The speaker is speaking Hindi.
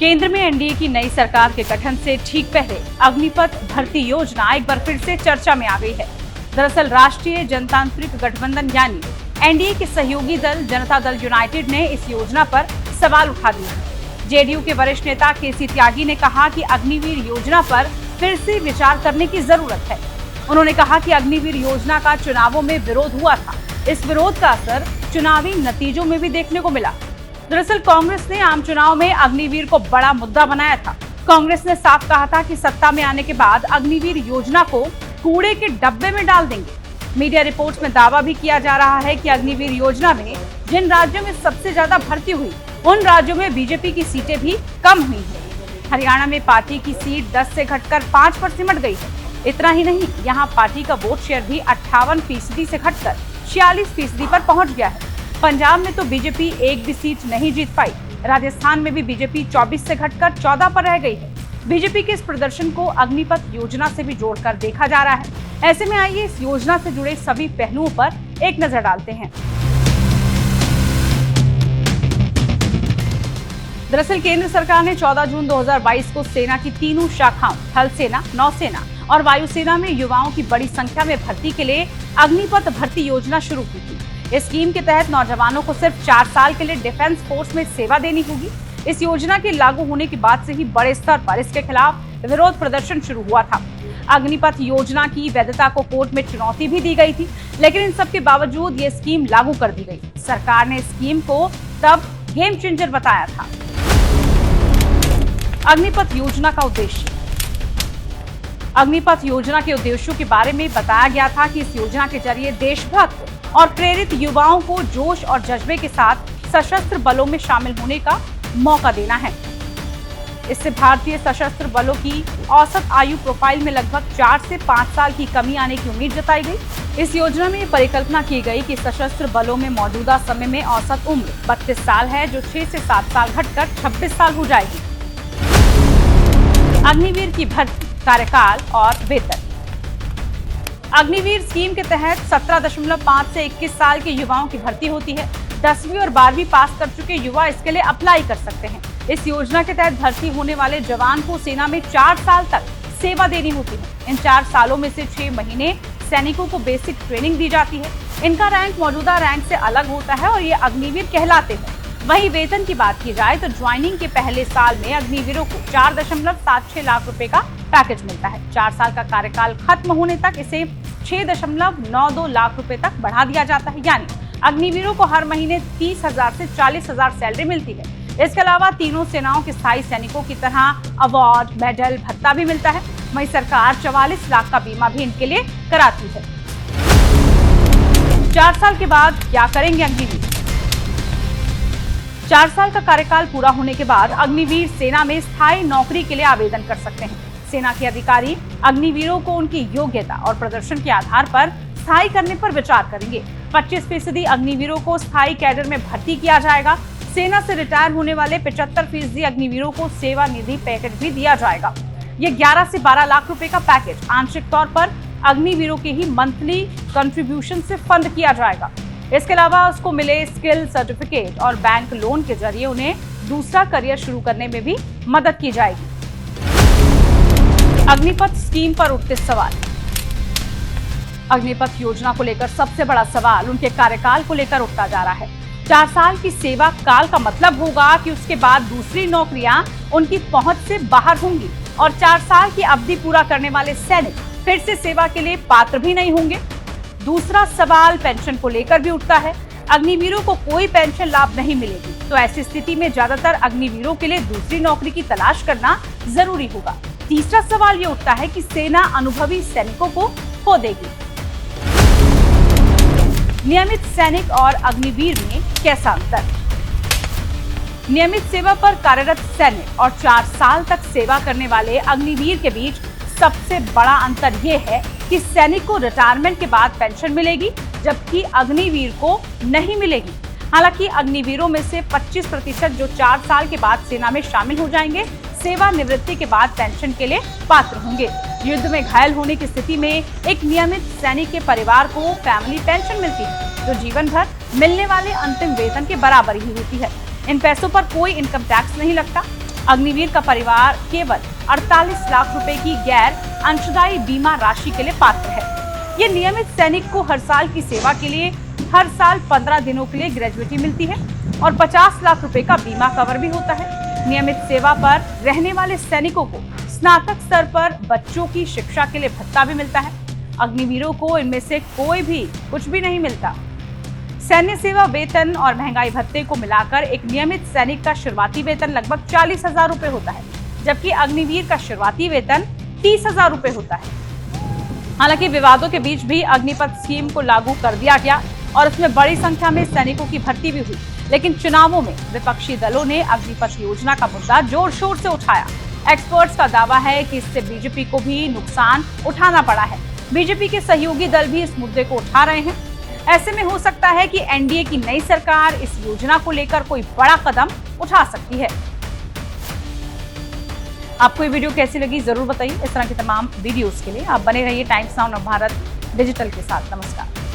केंद्र में एनडीए की नई सरकार के गठन से ठीक पहले अग्निपथ भर्ती योजना एक बार फिर से चर्चा में आ गई है। दरअसल राष्ट्रीय जनतांत्रिक गठबंधन यानी एनडीए के सहयोगी दल जनता दल यूनाइटेड ने इस योजना पर सवाल उठा दिए। जेडीयू के वरिष्ठ नेता केसी त्यागी ने कहा कि अग्निवीर योजना पर फिर से विचार करने की जरूरत है। उन्होंने कहा कि अग्निवीर योजना का चुनावों में विरोध हुआ था। इस विरोध का असर चुनावी नतीजों में भी देखने को मिला। दरअसल कांग्रेस ने आम चुनाव में अग्निवीर को बड़ा मुद्दा बनाया था। कांग्रेस ने साफ कहा था कि सत्ता में आने के बाद अग्निवीर योजना को कूड़े के डब्बे में डाल देंगे। मीडिया रिपोर्ट्स में दावा भी किया जा रहा है कि अग्निवीर योजना में जिन राज्यों में सबसे ज्यादा भर्ती हुई, उन राज्यों में बीजेपी की सीटें भी कम हुई हैं। हरियाणा में पार्टी की सीट 10 से घटकर 5 पर सिमट गई है। इतना ही नहीं, यहाँ पार्टी का वोट शेयर भी 58% से घटकर 46% पर पहुंच गया है। पंजाब में तो बीजेपी एक भी सीट नहीं जीत पाई। राजस्थान में भी बीजेपी 24 से घटकर 14 पर रह गई है। बीजेपी के इस प्रदर्शन को अग्निपथ योजना से भी जोड़कर देखा जा रहा है। ऐसे में आइए इस योजना से जुड़े सभी पहलुओं पर एक नजर डालते हैं। दरअसल केंद्र सरकार ने 14 जून 2022 को सेना की तीनों शाखाओं थल सेना, नौसेना और वायुसेना में युवाओं की बड़ी संख्या में भर्ती के लिए अग्निपथ भर्ती योजना शुरू की थी। इस स्कीम के तहत नौजवानों को सिर्फ 4 साल के लिए डिफेंस फोर्स में सेवा देनी होगी। इस योजना के लागू होने के बाद से ही बड़े स्तर पर इसके खिलाफ विरोध प्रदर्शन शुरू हुआ था। अग्निपथ योजना की वैधता को कोर्ट में चुनौती भी दी गई थी, लेकिन इन सब के बावजूद ये स्कीम लागू कर दी गई। सरकार ने स्कीम को तब गेम चेंजर बताया था। अग्निपथ योजना का उद्देश्य। अग्निपथ योजना के उद्देश्यों के बारे में बताया गया था कि इस योजना के जरिए देशभक्त और प्रेरित युवाओं को जोश और जज्बे के साथ सशस्त्र बलों में शामिल होने का मौका देना है। इससे भारतीय सशस्त्र बलों की औसत आयु प्रोफाइल में लगभग 4 से 5 साल की कमी आने की उम्मीद जताई गई। इस योजना में परिकल्पना की गई कि सशस्त्र बलों में मौजूदा समय में औसत उम्र 32 साल है, जो 6 से 7 साल घटकर 26 साल हो जाएगी। अग्निवीर की भर्ती, कार्यकाल और वेतन। अग्निवीर स्कीम के तहत 17.5 से 21 साल के युवाओं की भर्ती होती है। 10वीं और 12वीं पास कर चुके युवा इसके लिए अप्लाई कर सकते हैं। इस योजना के तहत भर्ती होने वाले जवान को सेना में 4 साल तक सेवा देनी होती है। इन 4 सालों में से 6 महीने सैनिकों को बेसिक ट्रेनिंग दी जाती है। इनका रैंक मौजूदा रैंक से अलग होता है और ये अग्निवीर कहलाते हैं। वहीं वेतन की बात की जाए तो ज्वाइनिंग के पहले साल में अग्निवीरों को 4.76 लाख रुपए का पैकेज मिलता है। 4 साल का कार्यकाल खत्म होने तक इसे 6.92 लाख रुपए तक बढ़ा दिया जाता है। यानी अग्निवीरों को हर महीने 30,000 से 40,000 सैलरी मिलती है। इसके अलावा तीनों सेनाओं के स्थायी सैनिकों की तरह अवार्ड, मेडल, भत्ता भी मिलता है। वहीं सरकार 44 लाख का बीमा भी इनके लिए कराती है। 4 साल के बाद क्या करेंगे अग्निवीर? 4 साल का कार्यकाल पूरा होने के बाद अग्निवीर सेना में स्थायी नौकरी के लिए आवेदन कर सकते हैं। सेना के अधिकारी अग्निवीरों को उनकी योग्यता और प्रदर्शन के आधार पर स्थायी करने पर विचार करेंगे। 25% अग्निवीरों को स्थायी कैडर में भर्ती किया जाएगा। सेना से रिटायर होने वाले 75% अग्निवीरों को सेवा निधि पैकेज भी दिया जाएगा। ये 11 से 12 लाख रुपए का पैकेज आंशिक तौर पर अग्निवीरों के ही मंथली कंट्रीब्यूशन से फंड किया जाएगा। इसके अलावा उसको मिले स्किल सर्टिफिकेट और बैंक लोन के जरिए उन्हें दूसरा करियर शुरू करने में भी मदद की जाएगी। अग्निपथ स्कीम पर उठते सवाल। अग्निपथ योजना को लेकर सबसे बड़ा सवाल उनके कार्यकाल को लेकर उठता जा रहा है। 4 साल की सेवा काल का मतलब होगा कि उसके बाद दूसरी नौकरियां उनकी पहुंच से बाहर होंगी और 4 साल की अवधि पूरा करने वाले सैनिक फिर से सेवा के लिए पात्र भी नहीं होंगे। दूसरा सवाल पेंशन को लेकर भी उठता है। अग्निवीरों को कोई पेंशन लाभ नहीं मिलेगी, तो ऐसी स्थिति में ज्यादातर अग्निवीरों के लिए दूसरी नौकरी की तलाश करना जरूरी होगा। तीसरा सवाल ये उठता है कि सेना अनुभवी सैनिकों को खो देगी। नियमित सैनिक और अग्निवीर में कैसा अंतर? नियमित सेवा पर कार्यरत सैनिक और 4 साल तक सेवा करने वाले अग्निवीर के बीच सबसे बड़ा अंतर ये है कि सैनिक को रिटायरमेंट के बाद पेंशन मिलेगी, जबकि अग्निवीर को नहीं मिलेगी। हालांकि अग्निवीरों में से 25% जो 4 साल के बाद सेना में शामिल हो जाएंगे, सेवानिवृत्ति के बाद पेंशन के लिए पात्र होंगे। युद्ध में घायल होने की स्थिति में एक नियमित सैनिक के परिवार को फैमिली पेंशन मिलती है, जो जीवन भर मिलने वाले अंतिम वेतन के बराबर ही होती है। इन पैसों पर कोई इनकम टैक्स नहीं लगता। अग्निवीर का परिवार केवल 48 लाख रुपए की गैर अंशदायी बीमा राशि के लिए पात्र है। ये नियमित सैनिक को हर साल की सेवा के लिए हर साल 15 दिनों के लिए ग्रेजुइटी मिलती है और 50 लाख रुपए का बीमा कवर भी होता है। नियमित सेवा पर रहने वाले सैनिकों को स्नातक स्तर पर बच्चों की शिक्षा के लिए भत्ता भी मिलता है। अग्निवीरों को इनमें से कोई भी कुछ भी नहीं मिलता। सैन्य सेवा वेतन और महंगाई भत्ते को मिलाकर एक नियमित सैनिक का शुरुआती वेतन लगभग 40,000 रुपए होता है, जबकि अग्निवीर का शुरुआती वेतन 30,000 रुपए होता है। हालांकि विवादों के बीच भी अग्निपथ स्कीम को लागू कर दिया गया और उसमें बड़ी संख्या में सैनिकों की भर्ती भी हुई, लेकिन चुनावों में विपक्षी दलों ने अग्निपथ योजना का मुद्दा जोर शोर से उठाया। एक्सपर्ट्स का दावा है कि इससे बीजेपी को भी नुकसान उठाना पड़ा है। बीजेपी के सहयोगी दल भी इस मुद्दे को उठा रहे हैं। ऐसे में हो सकता है कि एनडीए की नई सरकार इस योजना को लेकर कोई बड़ा कदम उठा सकती है। आपको ये वीडियो कैसी लगी जरूर बताइए। इस तरह की तमाम वीडियोस के लिए आप बने रहिए टाइम्स नाउ भारत डिजिटल के साथ। नमस्कार।